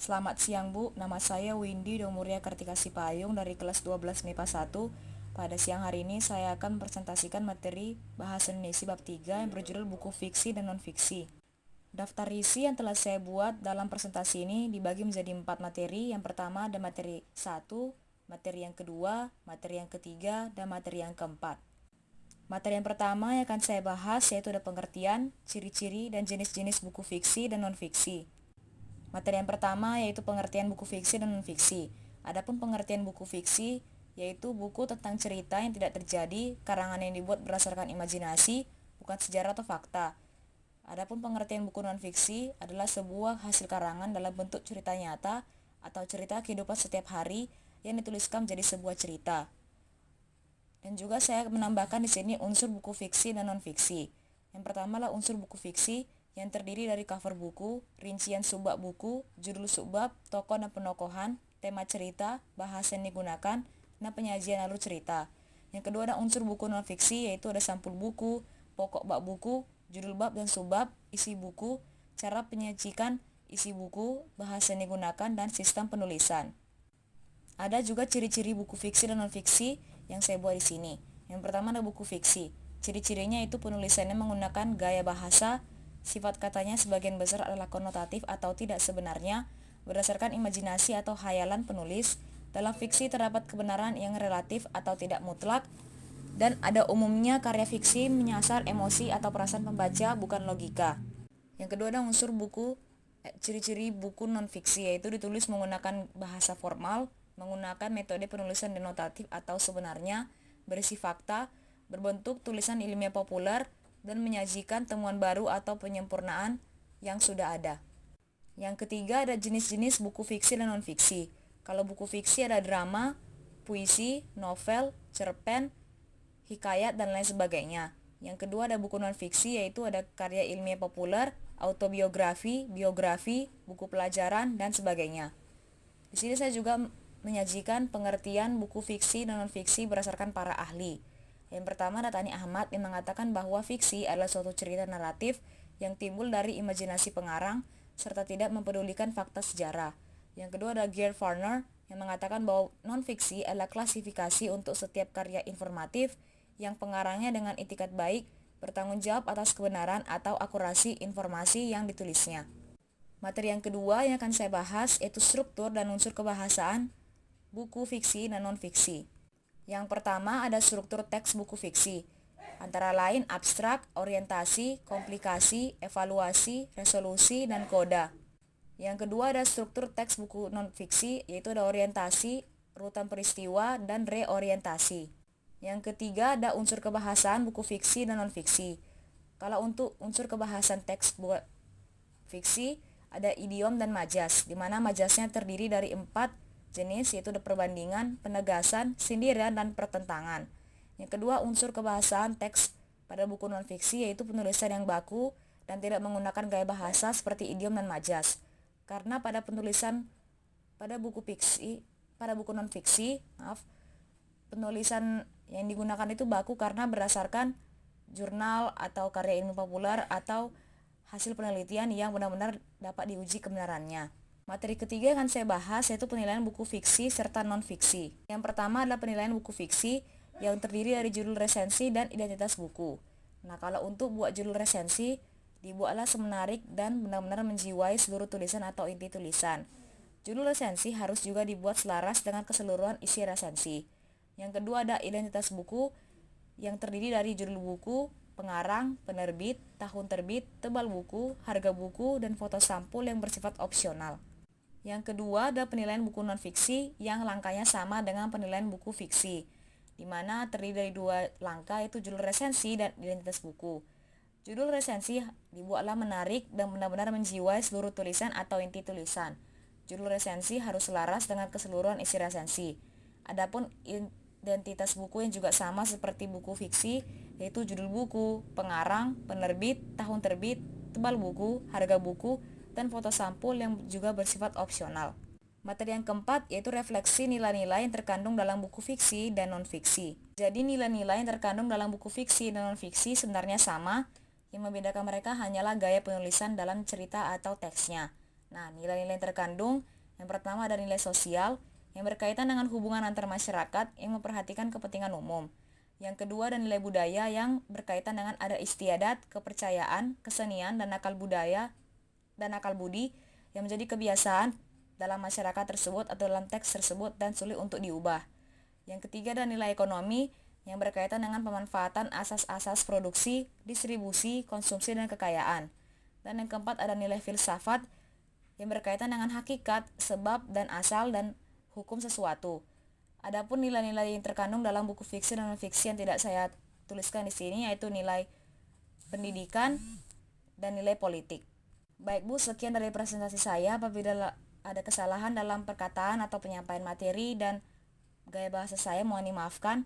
Selamat siang Bu, nama saya Windy Domuria Kartika Sipayung dari kelas 12 MIPA 1. Pada siang hari ini saya akan presentasikan materi Bahasa Indonesia bab 3 yang berjudul buku fiksi dan non-fiksi. Daftar isi yang telah saya buat dalam presentasi ini dibagi menjadi 4 materi. Yang pertama ada materi 1, materi yang kedua, materi yang ketiga, dan materi yang keempat. Materi yang pertama yang akan saya bahas yaitu ada pengertian, ciri-ciri, dan jenis-jenis buku fiksi dan non-fiksi. Materi yang pertama yaitu pengertian buku fiksi dan non-fiksi. Adapun pengertian buku fiksi yaitu buku tentang cerita yang tidak terjadi, karangan yang dibuat berdasarkan imajinasi, bukan sejarah atau fakta. Adapun pengertian buku non-fiksi adalah sebuah hasil karangan dalam bentuk cerita nyata atau cerita kehidupan setiap hari yang dituliskan menjadi sebuah cerita. Dan juga saya menambahkan di sini unsur buku fiksi dan non-fiksi. Yang pertama adalah unsur buku fiksi yang terdiri dari cover buku, rincian subbab buku, judul subbab, tokoh dan penokohan, tema cerita, bahasa yang digunakan, dan penyajian alur cerita. Yang kedua ada unsur buku non-fiksi yaitu ada sampul buku, pokok bab buku, judul bab dan subbab, isi buku, cara penyajikan isi buku, bahasa yang digunakan, dan sistem penulisan. Ada juga ciri-ciri buku fiksi dan non-fiksi yang saya buat di sini. Yang pertama ada buku fiksi. Ciri-cirinya itu penulisannya menggunakan gaya bahasa, sifat katanya sebagian besar adalah konotatif atau tidak sebenarnya, berdasarkan imajinasi atau hayalan penulis. Dalam fiksi terdapat kebenaran yang relatif atau tidak mutlak, dan ada umumnya karya fiksi menyasar emosi atau perasaan pembaca, bukan logika. Yang kedua ada unsur buku, ciri-ciri buku non-fiksi yaitu ditulis menggunakan bahasa formal, menggunakan metode penulisan denotatif atau sebenarnya, berisi fakta, berbentuk tulisan ilmiah populer, dan menyajikan temuan baru atau penyempurnaan yang sudah ada. Yang ketiga ada jenis-jenis buku fiksi dan non-fiksi. Kalau buku fiksi ada drama, puisi, novel, cerpen, hikayat, dan lain sebagainya. Yang kedua ada buku non-fiksi yaitu ada karya ilmiah populer, autobiografi, biografi, buku pelajaran, dan sebagainya. Di sini saya juga menyajikan pengertian buku fiksi dan non-fiksi berdasarkan para ahli. Yang pertama ada Tani Ahmad yang mengatakan bahwa fiksi adalah suatu cerita naratif yang timbul dari imajinasi pengarang serta tidak mempedulikan fakta sejarah. Yang kedua ada Geert Varner yang mengatakan bahwa non-fiksi adalah klasifikasi untuk setiap karya informatif yang pengarangnya dengan itikat baik bertanggung jawab atas kebenaran atau akurasi informasi yang ditulisnya. Materi yang kedua yang akan saya bahas yaitu struktur dan unsur kebahasaan buku fiksi dan non-fiksi. Yang pertama ada struktur teks buku fiksi, antara lain abstrak, orientasi, komplikasi, evaluasi, resolusi, dan koda. Yang kedua ada struktur teks buku non-fiksi, yaitu ada orientasi, rutan peristiwa, dan reorientasi. Yang ketiga ada unsur kebahasaan buku fiksi dan non-fiksi. Kalau untuk unsur kebahasan teks buku fiksi ada idiom dan majas, di mana majasnya terdiri dari 4 jenis yaitu ada perbandingan, penegasan, sindiran, dan pertentangan. Yang kedua unsur kebahasaan teks pada buku non-fiksi yaitu penulisan yang baku dan tidak menggunakan gaya bahasa seperti idiom dan majas. Karena pada penulisan pada buku non-fiksi, penulisan yang digunakan itu baku karena berdasarkan jurnal atau karya ilmu populer atau hasil penelitian yang benar-benar dapat diuji kebenarannya. Materi ketiga yang akan saya bahas yaitu penilaian buku fiksi serta non-fiksi. Yang pertama adalah penilaian buku fiksi yang terdiri dari judul resensi dan identitas buku. Nah, kalau untuk buat judul resensi, dibuatlah semenarik dan benar-benar menjiwai seluruh tulisan atau inti tulisan. Judul resensi harus juga dibuat selaras dengan keseluruhan isi resensi. Yang kedua ada identitas buku yang terdiri dari judul buku, pengarang, penerbit, tahun terbit, tebal buku, harga buku, dan foto sampul yang bersifat opsional. Yang kedua ada penilaian buku non-fiksi yang langkahnya sama dengan penilaian buku fiksi, di mana terdiri dari 2 langkah yaitu judul resensi dan identitas buku. Judul resensi dibuatlah menarik dan benar-benar menjiwai seluruh tulisan atau inti tulisan. Judul resensi harus selaras dengan keseluruhan isi resensi. Adapun identitas buku yang juga sama seperti buku fiksi yaitu judul buku, pengarang, penerbit, tahun terbit, tebal buku, harga buku, dan foto sampul yang juga bersifat opsional. Materi yang keempat yaitu refleksi nilai-nilai yang terkandung dalam buku fiksi dan non-fiksi. Jadi nilai-nilai yang terkandung dalam buku fiksi dan non-fiksi sebenarnya sama, yang membedakan mereka hanyalah gaya penulisan dalam cerita atau teksnya. Nah, nilai-nilai yang terkandung, yang pertama ada nilai sosial, yang berkaitan dengan hubungan antar masyarakat yang memperhatikan kepentingan umum. Yang kedua ada nilai budaya yang berkaitan dengan adat istiadat, kepercayaan, kesenian, dan akal budaya dan akal budi yang menjadi kebiasaan dalam masyarakat tersebut atau dalam teks tersebut dan sulit untuk diubah. Yang ketiga ada nilai ekonomi yang berkaitan dengan pemanfaatan asas-asas produksi, distribusi, konsumsi, dan kekayaan. Dan yang keempat ada nilai filsafat yang berkaitan dengan hakikat, sebab, dan asal, dan hukum sesuatu. Adapun nilai-nilai yang terkandung dalam buku fiksi dan non-fiksi yang tidak saya tuliskan di sini yaitu nilai pendidikan dan nilai politik. Baik Bu, sekian dari presentasi saya. Apabila ada kesalahan dalam perkataan atau penyampaian materi dan gaya bahasa saya mohon dimaafkan.